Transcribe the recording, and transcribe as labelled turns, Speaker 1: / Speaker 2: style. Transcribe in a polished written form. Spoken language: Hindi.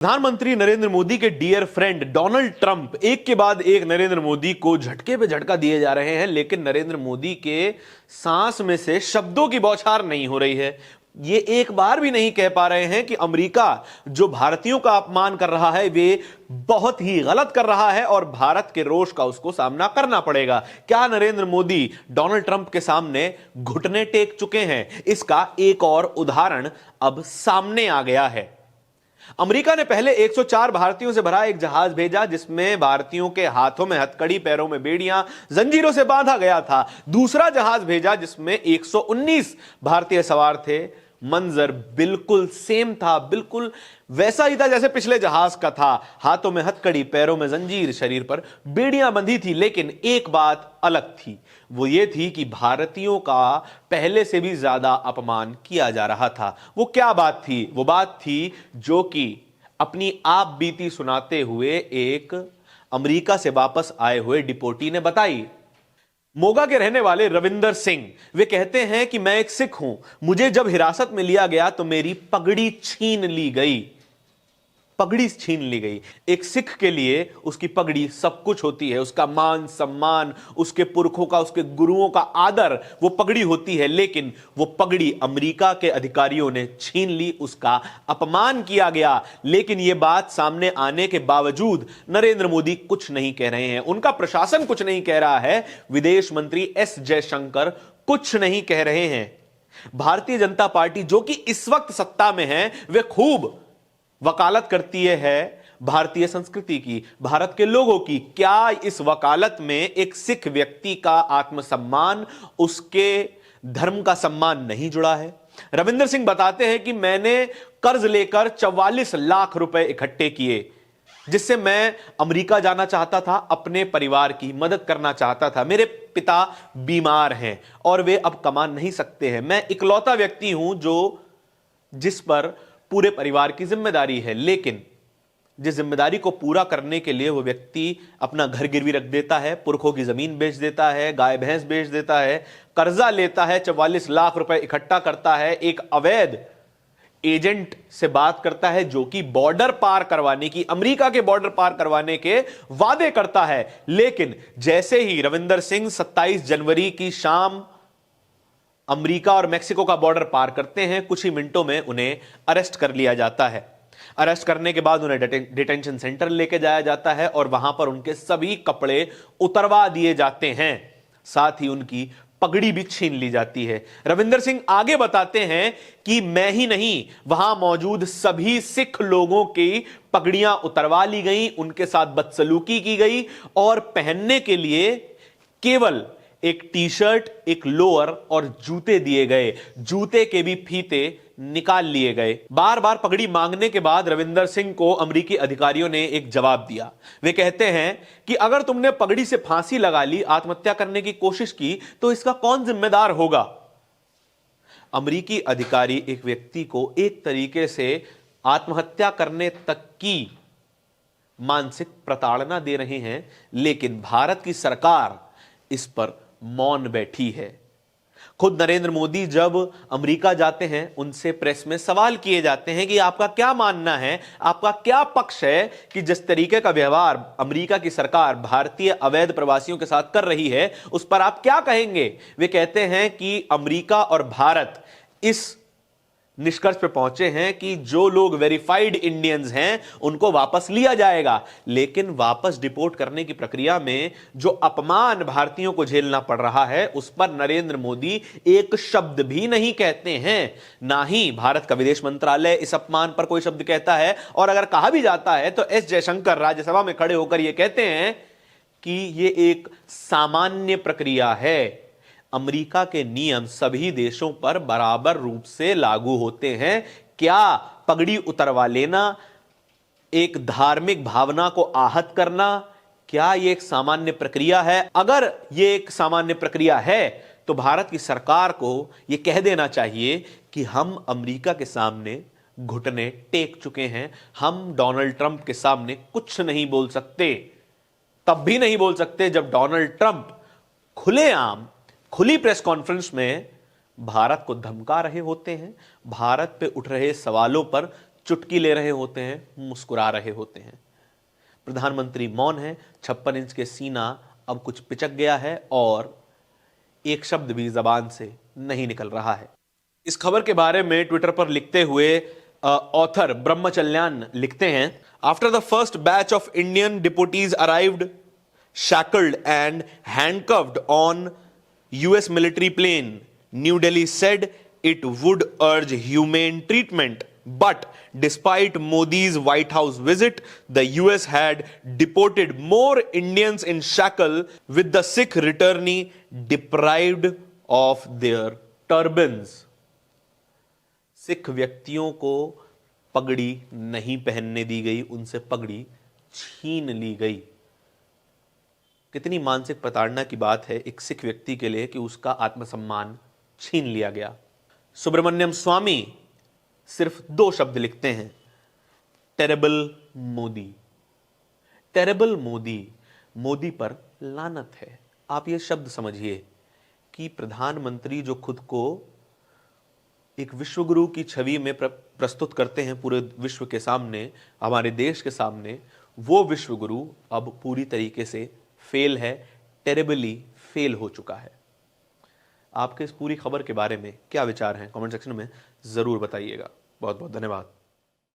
Speaker 1: प्रधानमंत्री नरेंद्र मोदी के डियर फ्रेंड डोनाल्ड ट्रंप एक के बाद एक नरेंद्र मोदी को झटके पे झटका दिए जा रहे हैं, लेकिन नरेंद्र मोदी के सांस में से शब्दों की बौछार नहीं हो रही है। ये एक बार भी नहीं कह पा रहे हैं कि अमेरिका जो भारतीयों का अपमान कर रहा है वे बहुत ही गलत कर रहा है और भारत के रोष का उसको सामना करना पड़ेगा। क्या नरेंद्र मोदी डोनाल्ड ट्रंप के सामने घुटने टेक चुके हैं? इसका एक और उदाहरण अब सामने आ गया है। अमेरिका ने पहले 104 भारतीयों से भरा एक जहाज भेजा जिसमें भारतीयों के हाथों में हथकड़ी, पैरों में बेड़ियां, जंजीरों से बांधा गया था। दूसरा जहाज भेजा जिसमें 119 भारतीय सवार थे। मंजर बिल्कुल सेम था, बिल्कुल वैसा ही था जैसे पिछले जहाज का था। हाथों में हथकड़ी, पैरों में जंजीर, शरीर पर बेड़ियां बंधी थी, लेकिन एक बात अलग थी। वो ये थी कि भारतीयों का पहले से भी ज्यादा अपमान किया जा रहा था। वो क्या बात थी? वो बात थी जो कि अपनी आप बीती सुनाते हुए एक अमेरिका से वापस आए हुए डिपोटी ने बताई। मोगा के रहने वाले रविंदर सिंह वे कहते हैं कि मैं एक सिख हूं। मुझे जब हिरासत में लिया गया तो मेरी पगड़ी छीन ली गई। पगड़ी छीन ली गई। एक सिख के लिए उसकी पगड़ी सब कुछ होती है। उसका मान सम्मान, उसके पुरखों का, उसके गुरुओं का आदर, वो पगड़ी होती है। लेकिन वो पगड़ी अमेरिका के अधिकारियों ने छीन ली, उसका अपमान किया गया। लेकिन यह बात सामने आने के बावजूद नरेंद्र मोदी कुछ नहीं कह रहे हैं, उनका प्रशासन कुछ नहीं कह रहा है, विदेश मंत्री एस जयशंकर कुछ नहीं कह रहे हैं। भारतीय जनता पार्टी जो कि इस वक्त सत्ता में है, वे खूब वकालत करती है भारतीय संस्कृति की, भारत के लोगों की। क्या इस वकालत में एक सिख व्यक्ति का आत्मसम्मान, उसके धर्म का सम्मान नहीं जुड़ा है? रविंदर सिंह बताते हैं कि मैंने कर्ज लेकर 44 लाख रुपए इकट्ठे किए, जिससे मैं अमेरिका जाना चाहता था, अपने परिवार की मदद करना चाहता था। मेरे पिता बीमार हैं और वे अब कमा नहीं सकते हैं। मैं इकलौता व्यक्ति हूं जिस पर पूरे परिवार की जिम्मेदारी है, लेकिन जिस जिम्मेदारी को पूरा करने के लिए वो व्यक्ति अपना घर गिरवी रख देता है, पुरखों की जमीन बेच देता है, गाय भैंस बेच देता है, कर्जा लेता है, 44 लाख रुपए इकट्ठा करता है, एक अवैध एजेंट से बात करता है जो कि बॉर्डर पार करवाने की, अमेरिका के बॉर्डर पार करवाने के वादे करता है। लेकिन जैसे ही रविंदर सिंह 27 जनवरी की शाम अमेरिका और मेक्सिको का बॉर्डर पार करते हैं, कुछ ही मिनटों में उन्हें अरेस्ट कर लिया जाता है। अरेस्ट करने के बाद उन्हें डिटेंशन सेंटर लेके जाया जाता है और वहां पर उनके सभी कपड़े उतरवा दिए जाते हैं, साथ ही उनकी पगड़ी भी छीन ली जाती है। रविंदर सिंह आगे बताते हैं कि मैं ही नहीं, वहां मौजूद सभी सिख लोगों की पगड़ियां उतरवा ली गई, उनके साथ बदसलूकी की गई और पहनने के लिए केवल एक टी शर्ट, एक लोअर और जूते दिए गए। जूते के भी फीते निकाल लिए गए। बार बार पगड़ी मांगने के बाद रविंदर सिंह को अमेरिकी अधिकारियों ने एक जवाब दिया। वे कहते हैं कि अगर तुमने पगड़ी से फांसी लगा ली, आत्महत्या करने की कोशिश की, तो इसका कौन जिम्मेदार होगा? अमेरिकी अधिकारी एक व्यक्ति को एक तरीके से आत्महत्या करने तक की मानसिक प्रताड़ना दे रहे हैं, लेकिन भारत की सरकार इस पर मौन बैठी है। खुद नरेंद्र मोदी जब अमेरिका जाते हैं, उनसे प्रेस में सवाल किए जाते हैं कि आपका क्या मानना है, आपका क्या पक्ष है कि जिस तरीके का व्यवहार अमेरिका की सरकार भारतीय अवैध प्रवासियों के साथ कर रही है, उस पर आप क्या कहेंगे? वे कहते हैं कि अमेरिका और भारत इस निष्कर्ष पर पहुंचे हैं कि जो लोग वेरीफाइड इंडियंस हैं उनको वापस लिया जाएगा, लेकिन वापस डिपोर्ट करने की प्रक्रिया में जो अपमान भारतीयों को झेलना पड़ रहा है उस पर नरेंद्र मोदी एक शब्द भी नहीं कहते हैं। ना ही भारत का विदेश मंत्रालय इस अपमान पर कोई शब्द कहता है, और अगर कहा भी जाता है तो एस जयशंकर राज्यसभा में खड़े होकर यह कहते हैं कि यह एक सामान्य प्रक्रिया है। अमेरिका के नियम सभी देशों पर बराबर रूप से लागू होते हैं। क्या पगड़ी उतरवा लेना, एक धार्मिक भावना को आहत करना, क्या यह एक सामान्य प्रक्रिया है? अगर यह एक सामान्य प्रक्रिया है तो भारत की सरकार को यह कह देना चाहिए कि हम अमेरिका के सामने घुटने टेक चुके हैं, हम डोनाल्ड ट्रंप के सामने कुछ नहीं बोल सकते। तब भी नहीं बोल सकते जब डोनाल्ड ट्रंप खुलेआम खुली प्रेस कॉन्फ्रेंस में भारत को धमका रहे होते हैं, भारत पे उठ रहे सवालों पर चुटकी ले रहे होते हैं, मुस्कुरा रहे होते हैं। प्रधानमंत्री मौन है, 56 इंच के सीना अब कुछ पिचक गया है और एक शब्द भी जबान से नहीं निकल रहा है। इस खबर के बारे में ट्विटर पर लिखते हुए ऑथर ब्रह्मचल्यान लिखते हैं, after the first batch of Indian deportees arrived shackled and handcuffed on US military plane, New Delhi said it would urge humane treatment. But despite Modi's White House visit, the US had deported more Indians in shackle, with the Sikh returnee deprived of their turbans. Sikh व्यक्तियों को पगड़ी नहीं पहनने दी गई, उनसे पगड़ी छीन ली गई। कितनी मानसिक प्रताड़ना की बात है एक सिख व्यक्ति के लिए कि उसका आत्मसम्मान छीन लिया गया। सुब्रमण्यम स्वामी सिर्फ 2 शब्द लिखते हैं, टेरेबल मोदी। टेरेबल मोदी, मोदी पर लानत है। आप ये शब्द समझिए कि प्रधानमंत्री जो खुद को एक विश्वगुरु की छवि में प्रस्तुत करते हैं पूरे विश्व के सामने, हमारे देश के सामने, वो विश्वगुरु अब पूरी तरीके से फेल है, टेरेबली फेल हो चुका है। आपके इस पूरी खबर के बारे में क्या विचार हैं? कमेंट सेक्शन में जरूर बताइएगा। बहुत बहुत धन्यवाद।